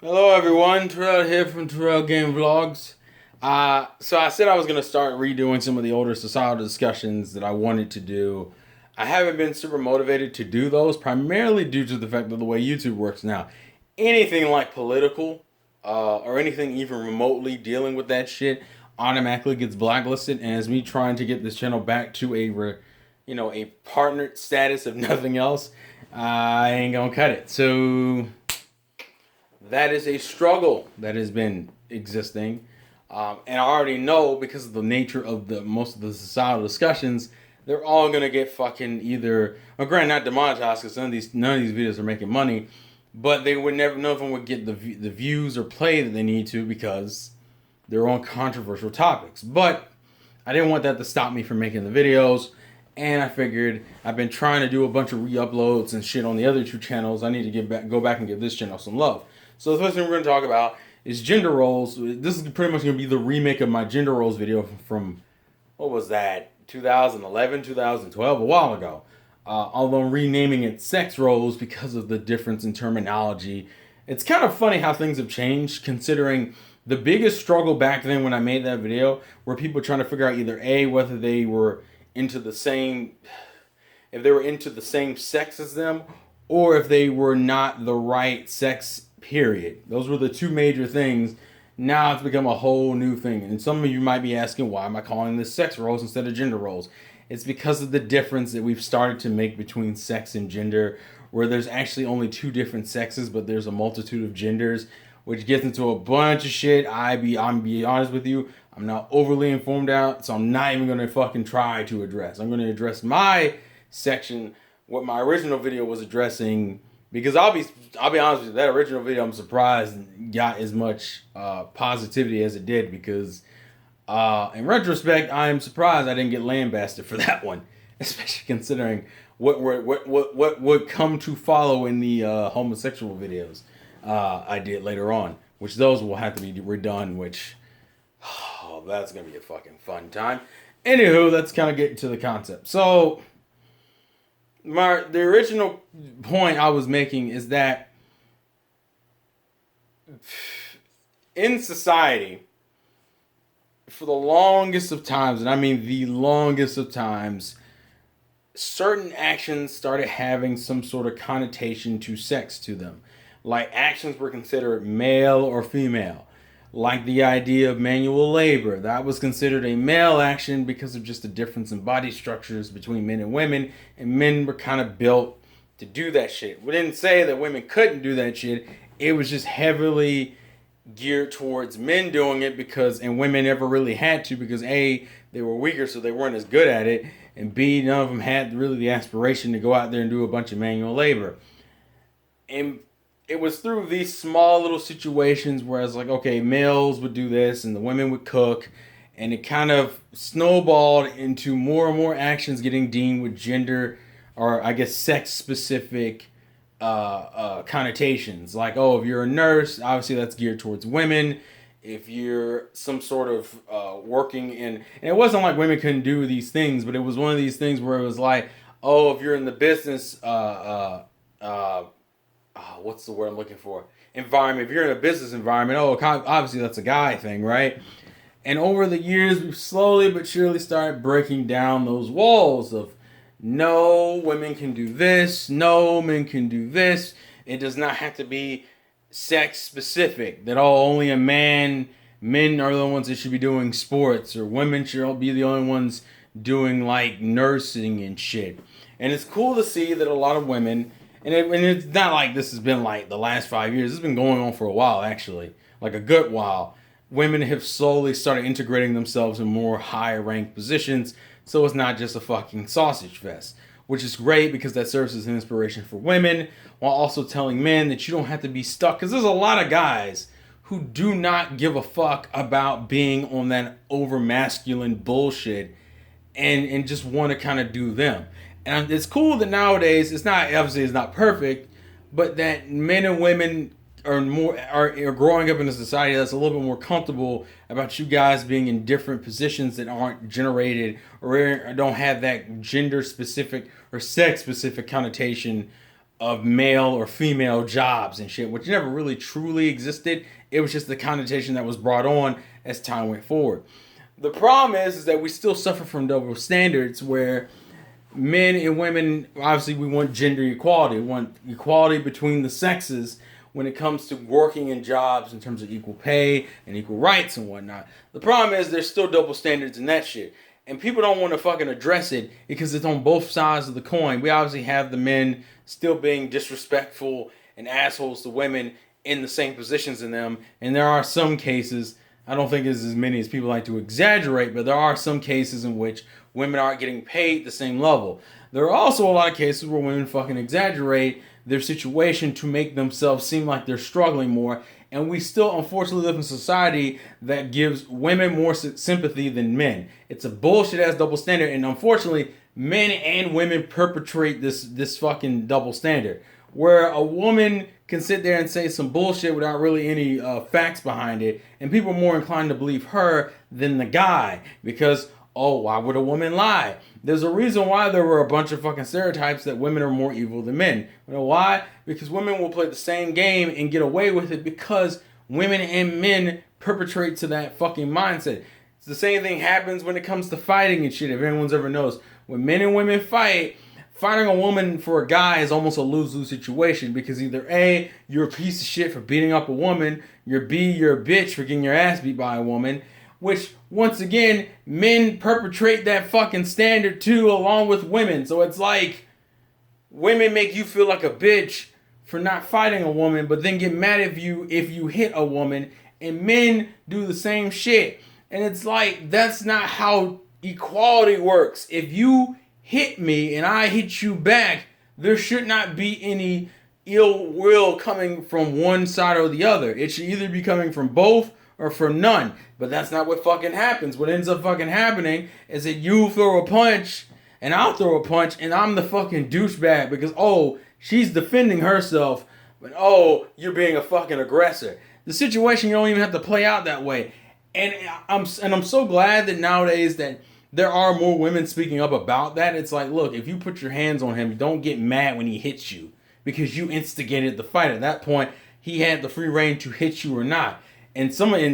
Hello everyone, Terrell here from Terrell Game Vlogs. So I said I was gonna start redoing some of the older societal discussions that I wanted to do. I haven't been super motivated to do those, primarily due to the fact of the way YouTube works now. Anything like political, or anything even remotely dealing with that shit, automatically gets blacklisted. And as me trying to get this channel back to a partnered status, if nothing else, I ain't gonna cut it. So that is a struggle that has been existing. And I already know because of the nature of the most of the societal discussions, they're all gonna get fucking either, well, granted, not demonetized because none of these videos are making money, but they would never, none of them would get the views or play that they need to because they're on controversial topics. But I didn't want that to stop me from making the videos. And I figured I've been trying to do a bunch of re-uploads and shit on the other two channels. I need to go back and give this channel some love. So the first thing we're going to talk about is gender roles. This is pretty much going to be the remake of my gender roles video from, what was that, 2011, 2012, a while ago. Although I'm renaming it sex roles because of the difference in terminology. It's kind of funny how things have changed, considering the biggest struggle back then when I made that video were people trying to figure out either A, whether they were into the same, if they were into the same sex as them, or if they were not the right sex, period. Those were the two major things. Now it's become a whole new thing. And some of you might be asking, why am I calling this sex roles instead of gender roles? It's because of the difference that we've started to make between sex and gender, where there's actually only two different sexes, but there's a multitude of genders, which gets into a bunch of shit. I'm be honest with you, I'm not overly informed out, so I'm not even gonna fucking try to address. I'm gonna address my section, what my original video was addressing, because I'll be honest with you, that original video I'm surprised got as much positivity as it did, because in retrospect I'm surprised I didn't get lambasted for that one, especially considering what would come to follow in the homosexual videos I did later on, which those will have to be redone, which that's gonna be a fucking fun time. Anywho, let's kind of get into the concept. So the original point I was making is that in society, for the longest of times, and I mean the longest of times, certain actions started having some sort of connotation to sex to them. Like actions were considered male or female. Like the idea of manual labor, that was considered a male action because of just the difference in body structures between men and women, and men were kind of built to do that shit. We didn't say that women couldn't do that shit. It was just heavily geared towards men doing it because, and women never really had to because A, they were weaker so they weren't as good at it, and B, none of them had really the aspiration to go out there and do a bunch of manual labor. And it was through these small little situations where it's like, okay, males would do this and the women would cook, and it kind of snowballed into more and more actions getting deemed with gender, or I guess sex specific connotations. Like, oh, if you're a nurse, obviously that's geared towards women. If you're some sort of working in, and it wasn't like women couldn't do these things, but it was one of these things where it was like, oh, if you're in the business what's the word I'm looking for? Environment. If you're in a business environment, oh, obviously that's a guy thing, right? And over the years, we've slowly but surely started breaking down those walls of no, women can do this, no, men can do this. It does not have to be sex specific. That only men are the ones that should be doing sports, or women should be the only ones doing like nursing and shit. And it's cool to see that a lot of women, and it's not like this has been like the last 5 years. It's been going on for a while, actually, like a good while. Women have slowly started integrating themselves in more higher ranked positions, so it's not just a fucking sausage fest, which is great because that serves as an inspiration for women, while also telling men that you don't have to be stuck. Because there's a lot of guys who do not give a fuck about being on that over masculine bullshit, and just want to kind of do them. And it's cool that nowadays it's not, obviously it's not perfect, but that men and women are growing up in a society that's a little bit more comfortable about you guys being in different positions that aren't generated or don't have that gender specific or sex specific connotation of male or female jobs and shit, which never really truly existed. It was just the connotation that was brought on as time went forward. The problem is that we still suffer from double standards where men and women, obviously we want gender equality. We want equality between the sexes when it comes to working in jobs in terms of equal pay and equal rights and whatnot. The problem is there's still double standards in that shit. And people don't want to fucking address it because it's on both sides of the coin. We obviously have the men still being disrespectful and assholes to women in the same positions in them. And there are some cases, I don't think it's as many as people like to exaggerate, but there are some cases in which women aren't getting paid the same level. There are also a lot of cases where women fucking exaggerate their situation to make themselves seem like they're struggling more. And we still, unfortunately, live in a society that gives women more sympathy than men. It's a bullshit-ass double standard. And unfortunately, men and women perpetrate this fucking double standard. Where a woman can sit there and say some bullshit without really any facts behind it. And people are more inclined to believe her than the guy. Because, oh, why would a woman lie? There's a reason why there were a bunch of fucking stereotypes that women are more evil than men. You know why? Because women will play the same game and get away with it because women and men perpetrate to that fucking mindset. It's the same thing happens when it comes to fighting and shit, if anyone's ever knows. When men and women fight, fighting a woman for a guy is almost a lose-lose situation because either A, you're a piece of shit for beating up a woman, you're B, you're a bitch for getting your ass beat by a woman, which, once again, men perpetrate that fucking standard too, along with women. So it's like, women make you feel like a bitch for not fighting a woman, but then get mad if you hit a woman, and men do the same shit. And it's like, that's not how equality works. If you hit me and I hit you back, there should not be any ill will coming from one side or the other. It should either be coming from both or from none. But that's not what fucking happens. What ends up fucking happening is that you throw a punch and I'll throw a punch and I'm the fucking douchebag because, oh, she's defending herself, but oh, you're being a fucking aggressor. The situation, you don't even have to play out that way. And I'm so glad that nowadays that there are more women speaking up about that. It's like, look, if you put your hands on him, don't get mad when he hits you because you instigated the fight. At that point, he had the free reign to hit you or not. And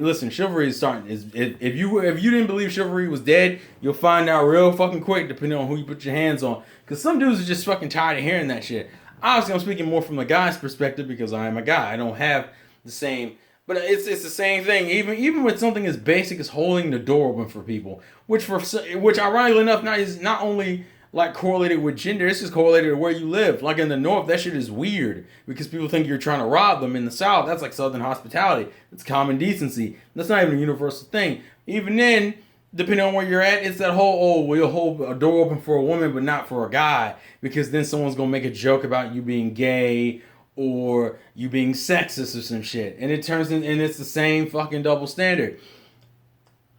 listen, chivalry is starting. If you didn't believe chivalry was dead, you'll find out real fucking quick, depending on who you put your hands on. Because some dudes are just fucking tired of hearing that shit. Obviously, I'm speaking more from the guy's perspective because I am a guy. I don't have the same, but it's the same thing. Even with something as basic as holding the door open for people, which ironically enough, is not only like correlated with gender, it's just correlated to where you live. Like in the North, that shit is weird because people think you're trying to rob them. In the South, that's like Southern hospitality. It's common decency. That's not even a universal thing. Even then, depending on where you're at, it's that whole, we'll hold a door open for a woman, but not for a guy, because then someone's going to make a joke about you being gay or you being sexist or some shit. And it's the same fucking double standard.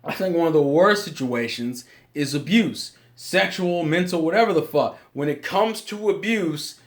I think one of the worst situations is abuse. Sexual, mental, whatever the fuck. When it comes to abuse,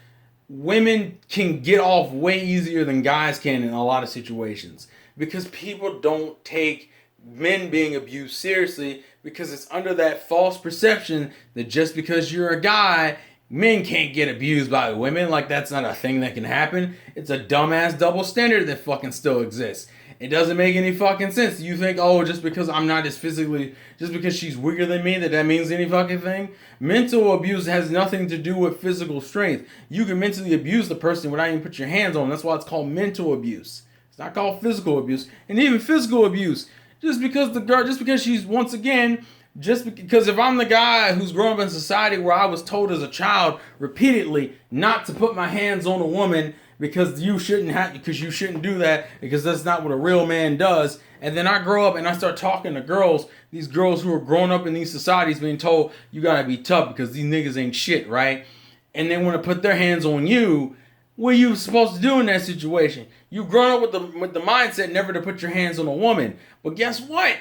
women can get off way easier than guys can in a lot of situations. Because people don't take men being abused seriously because it's under that false perception that just because you're a guy, men can't get abused by women. Like, that's not a thing that can happen. It's a dumbass double standard that fucking still exists. It doesn't make any fucking sense. You think, oh, just because I'm not as physically, just because she's weaker than me, that means any fucking thing? Mental abuse has nothing to do with physical strength. You can mentally abuse the person without even put your hands on them. That's why it's called mental abuse. It's not called physical abuse. And even physical abuse, just because she's, once again, just because if I'm the guy who's grown up in society where I was told as a child repeatedly not to put my hands on a woman because you shouldn't do that because that's not what a real man does. And then I grow up and I start talking to girls, these girls who are grown up in these societies being told you gotta be tough because these niggas ain't shit, right? And they want to put their hands on you. What are you supposed to do in that situation? You've grown up with the mindset never to put your hands on a woman. But guess what?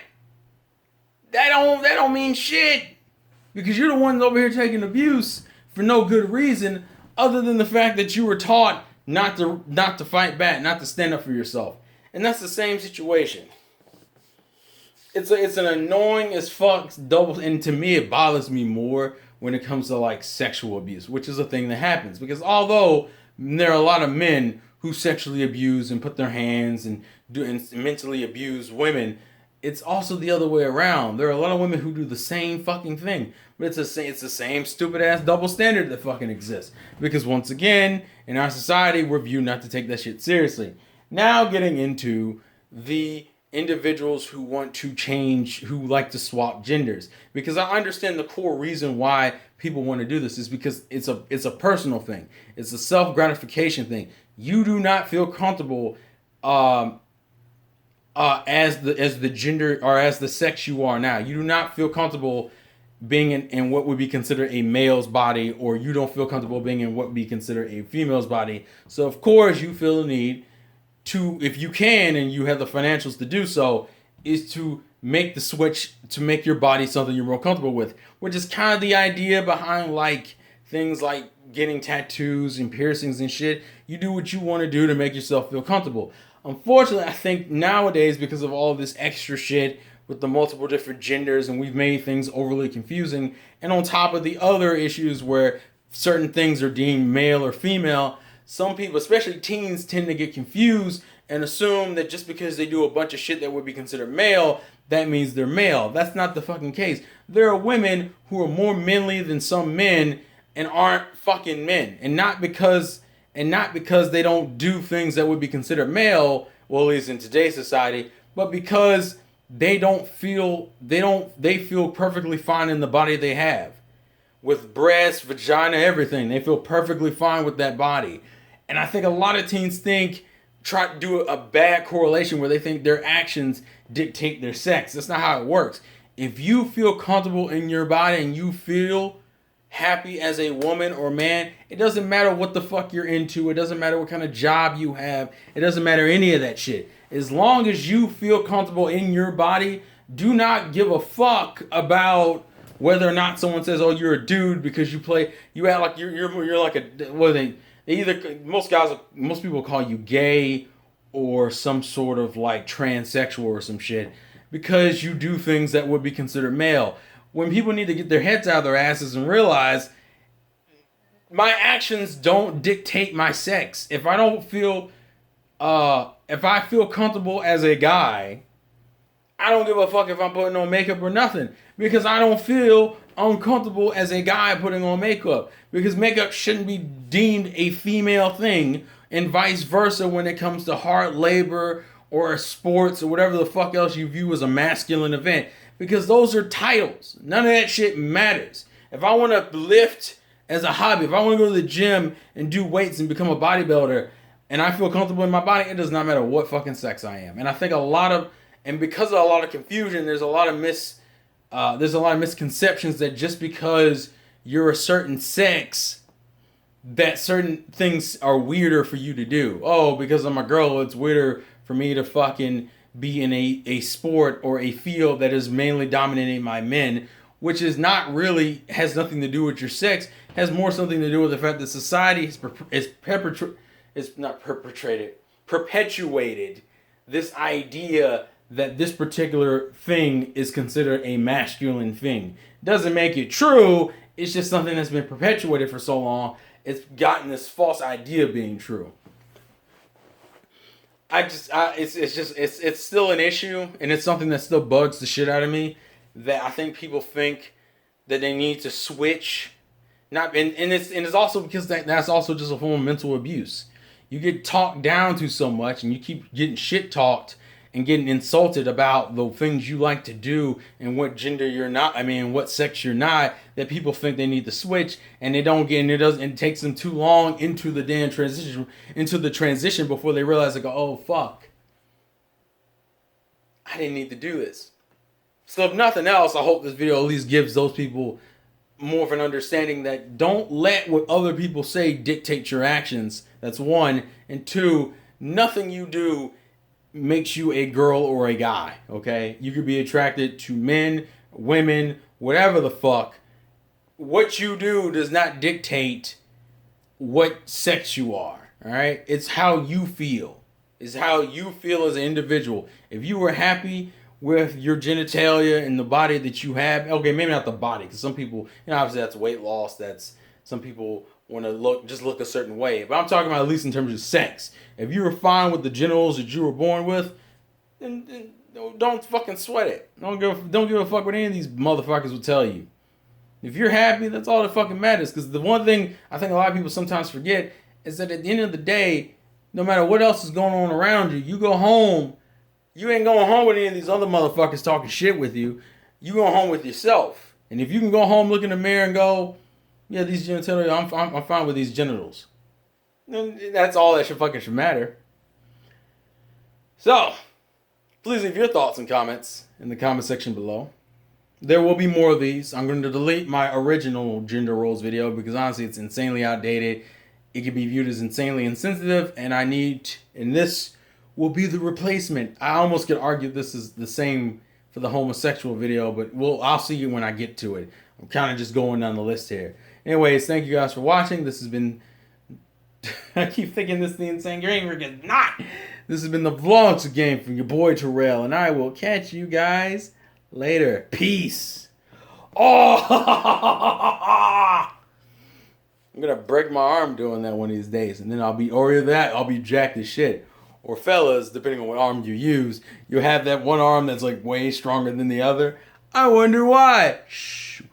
That don't mean shit. Because you're the ones over here taking abuse for no good reason other than the fact that you were taught not to fight back, not to stand up for yourself. And that's the same situation. It's an annoying as fuck double, and to me it bothers me more when it comes to like sexual abuse, which is a thing that happens. Because although And there are a lot of men who sexually abuse and put their hands and do and mentally abuse women. It's also the other way around. There are a lot of women who do the same fucking thing, but it's the same stupid ass double standard that fucking exists. Because once again, in our society, we're viewed not to take that shit seriously. Now getting into the individuals who want to change, who like to swap genders, because I understand the core reason why people want to do this is because it's a personal thing. It's a self gratification thing. You do not feel comfortable as the gender or as the sex you are now. You do not feel comfortable being in what would be considered a male's body, or you don't feel comfortable being in what would be considered a female's body. So of course you feel the need to, if you can and you have the financials to do so, is to make the switch to make your body something you're more comfortable with, which is kind of the idea behind like things like getting tattoos and piercings and shit. You do what you want to do to make yourself feel comfortable. Unfortunately, I think nowadays, because of all of this extra shit with the multiple different genders, and we've made things overly confusing, and on top of the other issues where certain things are deemed male or female, some people, especially teens, tend to get confused and assume that just because they do a bunch of shit that would be considered male, that means they're male. That's not the fucking case. There are women who are more manly than some men and aren't fucking men. And not because they don't do things that would be considered male, well, at least in today's society, but because they feel perfectly fine in the body they have. With breasts, vagina, everything. They feel perfectly fine with that body. And I think a lot of teens try to do a bad correlation where they think their actions dictate their sex. That's not how it works. If you feel comfortable in your body and you feel happy as a woman or man, it doesn't matter what the fuck you're into. It doesn't matter what kind of job you have. It doesn't matter any of that shit. As long as you feel comfortable in your body, do not give a fuck about whether or not someone says, "Oh, you're a dude," because you act like you're like a, what are they either, most people call you gay or some sort of like transsexual or some shit because you do things that would be considered male. When people need to get their heads out of their asses and realize my actions don't dictate my sex. If I feel comfortable as a guy, I don't give a fuck if I'm putting on makeup or nothing, because I don't feel uncomfortable as a guy putting on makeup, because makeup shouldn't be deemed a female thing, and vice versa when it comes to hard labor or sports or whatever the fuck else you view as a masculine event, because those are titles. None of that shit matters. If I want to lift as a hobby, if I want to go to the gym and do weights and become a bodybuilder and I feel comfortable in my body, it does not matter what fucking sex I am. And I think because of a lot of confusion, there's a lot of misconceptions that just because you're a certain sex, that certain things are weirder for you to do. Oh, because I'm a girl, it's weirder for me to fucking be in a sport or a field that is mainly dominated by men, which is not really, has nothing to do with your sex, has more something to do with the fact that society perpetuated this idea that this particular thing is considered a masculine thing. Doesn't make it true. It's just something that's been perpetuated for so long. It's gotten this false idea of being true. It's still an issue, and it's something that still bugs the shit out of me. That I think people think that they need to switch, it's also because that's also just a form of mental abuse. You get talked down to so much, and you keep getting shit talked and getting insulted about the things you like to do and what gender you're not, what sex you're not, that people think they need to switch, and they don't get, and it takes them too long into the damn transition before they realize, they go, oh fuck, I didn't need to do this. So if nothing else, I hope this video at least gives those people more of an understanding that don't let what other people say dictate your actions. That's one. And two, nothing you do makes you a girl or a guy, okay? You could be attracted to men, women, whatever the fuck. What you do does not dictate what sex you are, all right? It's how you feel. It's how you feel as an individual. If you were happy with your genitalia and the body that you have, okay, maybe not the body, because some people, obviously that's weight loss, that's, some people want to look a certain way. But I'm talking about at least in terms of sex. If you were fine with the genitals that you were born with, then don't fucking sweat it. Don't give a fuck what any of these motherfuckers will tell you. If you're happy, that's all that fucking matters. Because the one thing I think a lot of people sometimes forget is that at the end of the day, no matter what else is going on around you, you go home. You ain't going home with any of these other motherfuckers talking shit with you. You go home with yourself. And if you can go home, look in the mirror, and go, yeah, these genitalia, I'm fine with these genitals. And that's all that should matter. So, please leave your thoughts and comments in the comment section below. There will be more of these. I'm going to delete my original gender roles video because honestly it's insanely outdated. It can be viewed as insanely insensitive, and this will be the replacement. I almost could argue this is the same for the homosexual video, but I'll see you when I get to it. I'm kind of just going down the list here. Anyways, thank you guys for watching. This has been... I keep thinking this is the Insane Gamer. It's not! This has been the Vlogs game from your boy Terrell, and I will catch you guys later. Peace. Oh! I'm gonna break my arm doing that one of these days, and then I'll be jacked as shit. Or fellas, depending on what arm you use, you'll have that one arm that's like way stronger than the other. I wonder why. Shh.